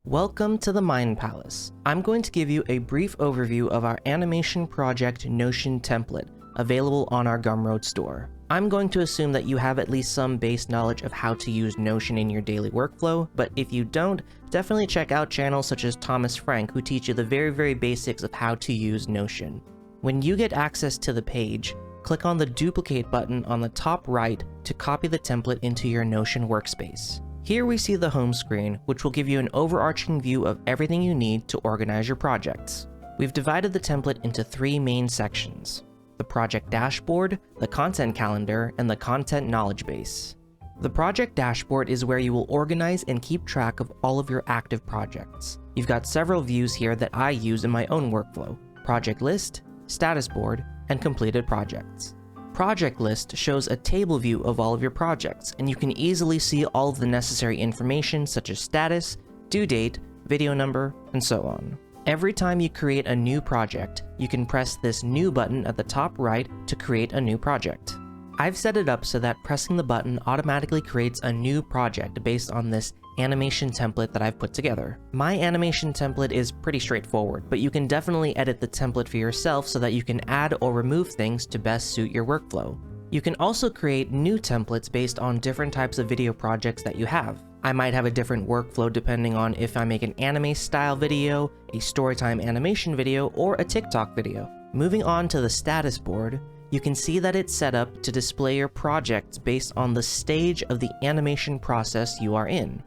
Welcome to the Mind Palace. I'm going to give you a brief overview of our animation project Notion template, available on our Gumroad store. I'm going to assume that you have at least some base knowledge of how to use Notion in your daily workflow, but if you don't, definitely check out channels such as Thomas Frank who teach you the very basics of how to use Notion. When you get access to the page, click on the duplicate button on the top right to copy the template into your Notion workspace. Here we see the home screen, which will give you an overarching view of everything you need to organize your projects. We've divided the template into three main sections: the project dashboard, the content calendar, and the content knowledge base. The project dashboard is where you will organize and keep track of all of your active projects. You've got several views here that I use in my own workflow: project list, status board, and completed projects. Project list shows a table view of all of your projects, and you can easily see all of the necessary information such as status, due date, video number, and so on. Every time you create a new project, you can press this new button at the top right to create a new project. I've set it up so that pressing the button automatically creates a new project based on this animation template that I've put together. My animation template is pretty straightforward, but you can definitely edit the template for yourself so that you can add or remove things to best suit your workflow. You can also create new templates based on different types of video projects that you have. I might have a different workflow depending on if I make an anime style video, a storytime animation video, or a TikTok video. Moving on to the status board, you can see that it's set up to display your projects based on the stage of the animation process you are in.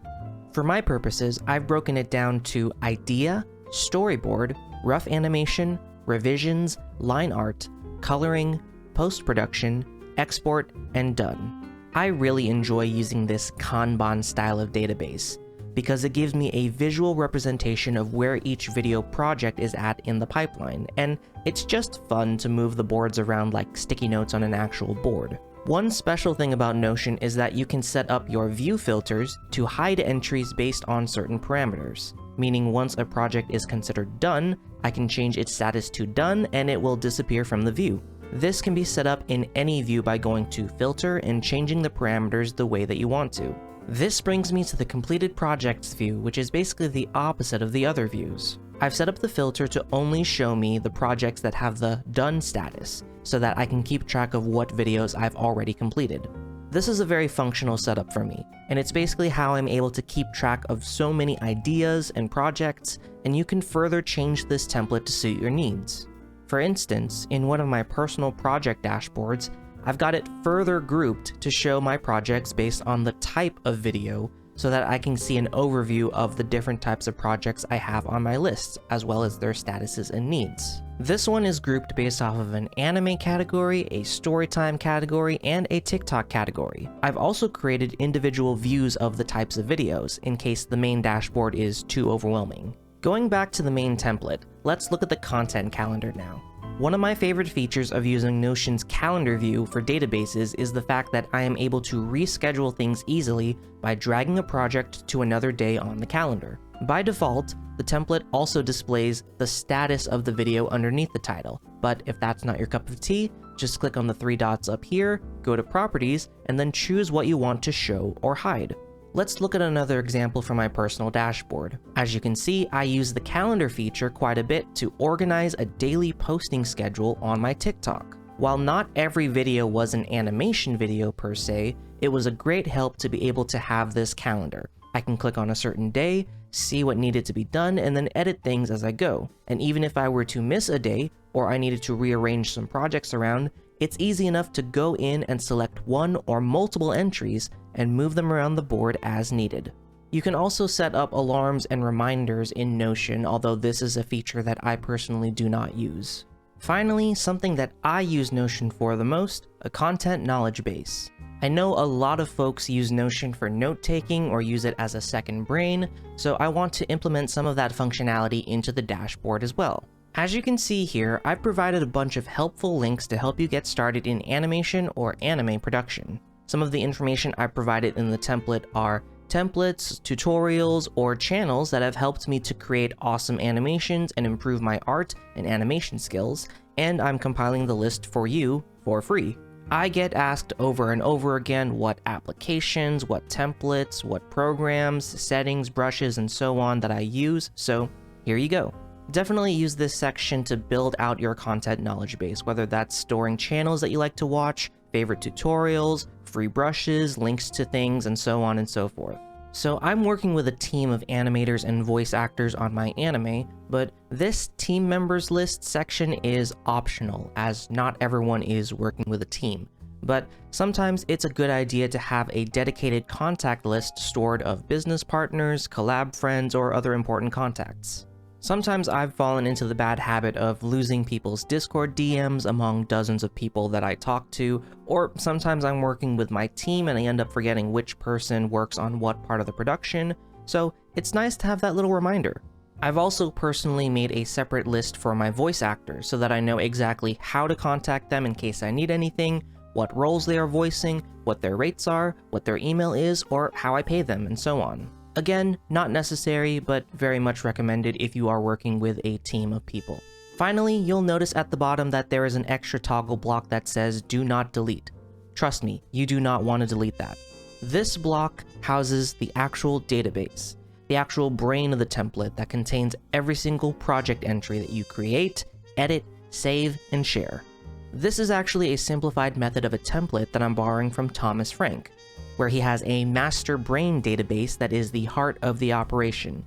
For my purposes, I've broken it down to idea, storyboard, rough animation, revisions, line art, coloring, post-production, export, and done. I really enjoy using this Kanban style of database because it gives me a visual representation of where each video project is at in the pipeline, and it's just fun to move the boards around like sticky notes on an actual board. One special thing about Notion is that you can set up your view filters to hide entries based on certain parameters, meaning once a project is considered done, I can change its status to done and it will disappear from the view. This can be set up in any view by going to Filter and changing the parameters the way that you want to. This brings me to the completed projects view, which is basically the opposite of the other views. I've set up the filter to only show me the projects that have the done status, so that I can keep track of what videos I've already completed. This is a very functional setup for me, and it's basically how I'm able to keep track of so many ideas and projects, and you can further change this template to suit your needs. For instance, in one of my personal project dashboards, I've got it further grouped to show my projects based on the type of video so that I can see an overview of the different types of projects I have on my list, as well as their statuses and needs. This one is grouped based off of an anime category, a storytime category, and a TikTok category. I've also created individual views of the types of videos in case the main dashboard is too overwhelming. Going back to the main template, let's look at the content calendar now. One of my favorite features of using Notion's calendar view for databases is the fact that I am able to reschedule things easily by dragging a project to another day on the calendar. By default, the template also displays the status of the video underneath the title, but if that's not your cup of tea, just click on the three dots up here, go to Properties, and then choose what you want to show or hide. Let's look at another example from my personal dashboard. As you can see, I use the calendar feature quite a bit to organize a daily posting schedule on my TikTok. While not every video was an animation video per se, it was a great help to be able to have this calendar. I can click on a certain day, see what needed to be done, and then edit things as I go. And even if I were to miss a day, or I needed to rearrange some projects around, it's easy enough to go in and select one or multiple entries and move them around the board as needed. You can also set up alarms and reminders in Notion, although this is a feature that I personally do not use. Finally, something that I use Notion for the most, a content knowledge base. I know a lot of folks use Notion for note-taking or use it as a second brain, so I want to implement some of that functionality into the dashboard as well. As you can see here, I've provided a bunch of helpful links to help you get started in animation or anime production. Some of the information I provided in the template are templates, tutorials, or channels that have helped me to create awesome animations and improve my art and animation skills, and I'm compiling the list for you for free. I get asked over and over again what applications, what templates, what programs, settings, brushes, and so on that I use, so here you go. Definitely use this section to build out your content knowledge base, whether that's storing channels that you like to watch, favorite tutorials, free brushes, links to things, and so on and so forth. So I'm working with a team of animators and voice actors on my anime, but this team members list section is optional, as not everyone is working with a team. But sometimes it's a good idea to have a dedicated contact list stored of business partners, collab friends, or other important contacts. Sometimes I've fallen into the bad habit of losing people's Discord DMs among dozens of people that I talk to, or sometimes I'm working with my team and I end up forgetting which person works on what part of the production, so it's nice to have that little reminder. I've also personally made a separate list for my voice actors so that I know exactly how to contact them in case I need anything, what roles they are voicing, what their rates are, what their email is, or how I pay them, and so on. Again, not necessary, but very much recommended if you are working with a team of people. Finally, you'll notice at the bottom that there is an extra toggle block that says do not delete. Trust me, you do not want to delete that. This block houses the actual database, the actual brain of the template that contains every single project entry that you create, edit, save, and share. This is actually a simplified method of a template that I'm borrowing from Thomas Frank, where he has a master brain database that is the heart of the operation,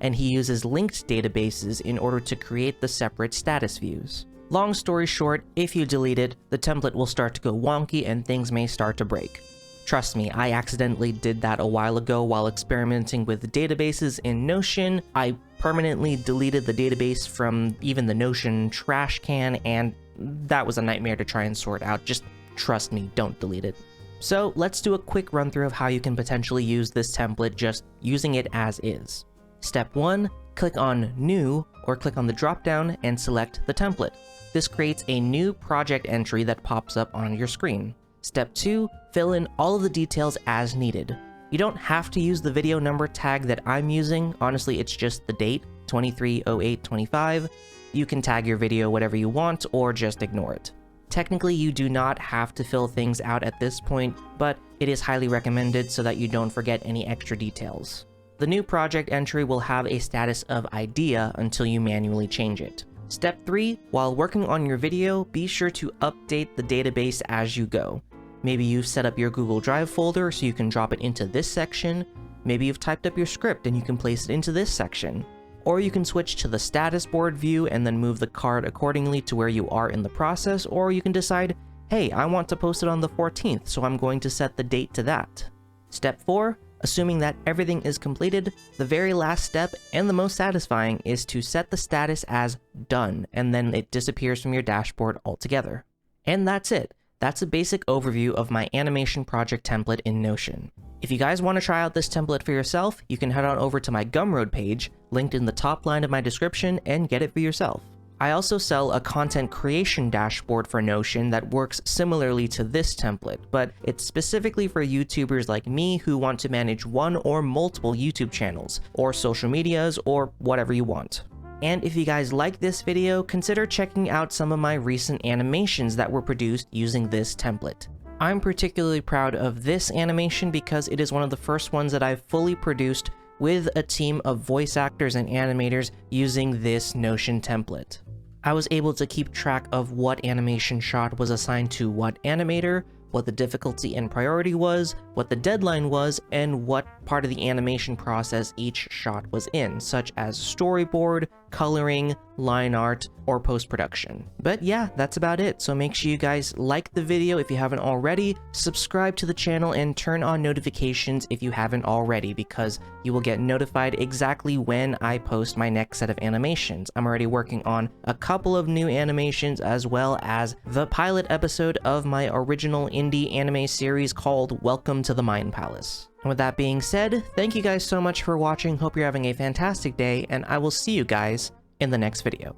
and he uses linked databases in order to create the separate status views. Long story short, if you delete it, the template will start to go wonky and things may start to break. Trust me, I accidentally did that a while ago while experimenting with databases in Notion. I permanently deleted the database from even the Notion trash can, and that was a nightmare to try and sort out. Just trust me, don't delete it. So let's do a quick run through of how you can potentially use this template just using it as is. Step 1, click on New or click on the drop-down and select the template. This creates a new project entry that pops up on your screen. Step 2, fill in all of the details as needed. You don't have to use the video number tag that I'm using, honestly it's just the date, 23/08/25. You can tag your video whatever you want or just ignore it. Technically, you do not have to fill things out at this point, but it is highly recommended so that you don't forget any extra details. The new project entry will have a status of idea until you manually change it. Step 3, while working on your video, be sure to update the database as you go. Maybe you've set up your Google Drive folder so you can drop it into this section. Maybe you've typed up your script and you can place it into this section. Or you can switch to the status board view and then move the card accordingly to where you are in the process, or you can decide, hey, I want to post it on the 14th, so I'm going to set the date to that. Step 4, assuming that everything is completed, the very last step and the most satisfying is to set the status as done, and then it disappears from your dashboard altogether. And that's it. That's a basic overview of my animation project template in Notion. If you guys want to try out this template for yourself, you can head on over to my Gumroad page, linked in the top line of my description, and get it for yourself. I also sell a content creation dashboard for Notion that works similarly to this template, but it's specifically for YouTubers like me who want to manage one or multiple YouTube channels, or social medias, or whatever you want. And if you guys like this video, consider checking out some of my recent animations that were produced using this template. I'm particularly proud of this animation because it is one of the first ones that I've fully produced with a team of voice actors and animators using this Notion template. I was able to keep track of what animation shot was assigned to what animator, what the difficulty and priority was, what the deadline was, and what part of the animation process each shot was in, such as storyboard, coloring, line art, or post-production. But yeah, that's about it, so make sure you guys like the video if you haven't already, subscribe to the channel, and turn on notifications if you haven't already, because you will get notified exactly when I post my next set of animations. I'm already working on a couple of new animations, as well as the pilot episode of my original indie anime series called Welcome to the Mind Palace. And with that being said, thank you guys so much for watching, hope you're having a fantastic day, and I will see you guys in the next video.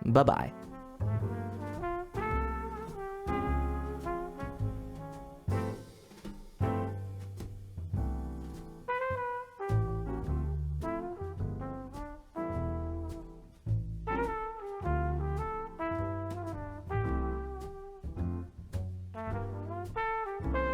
Bye-bye.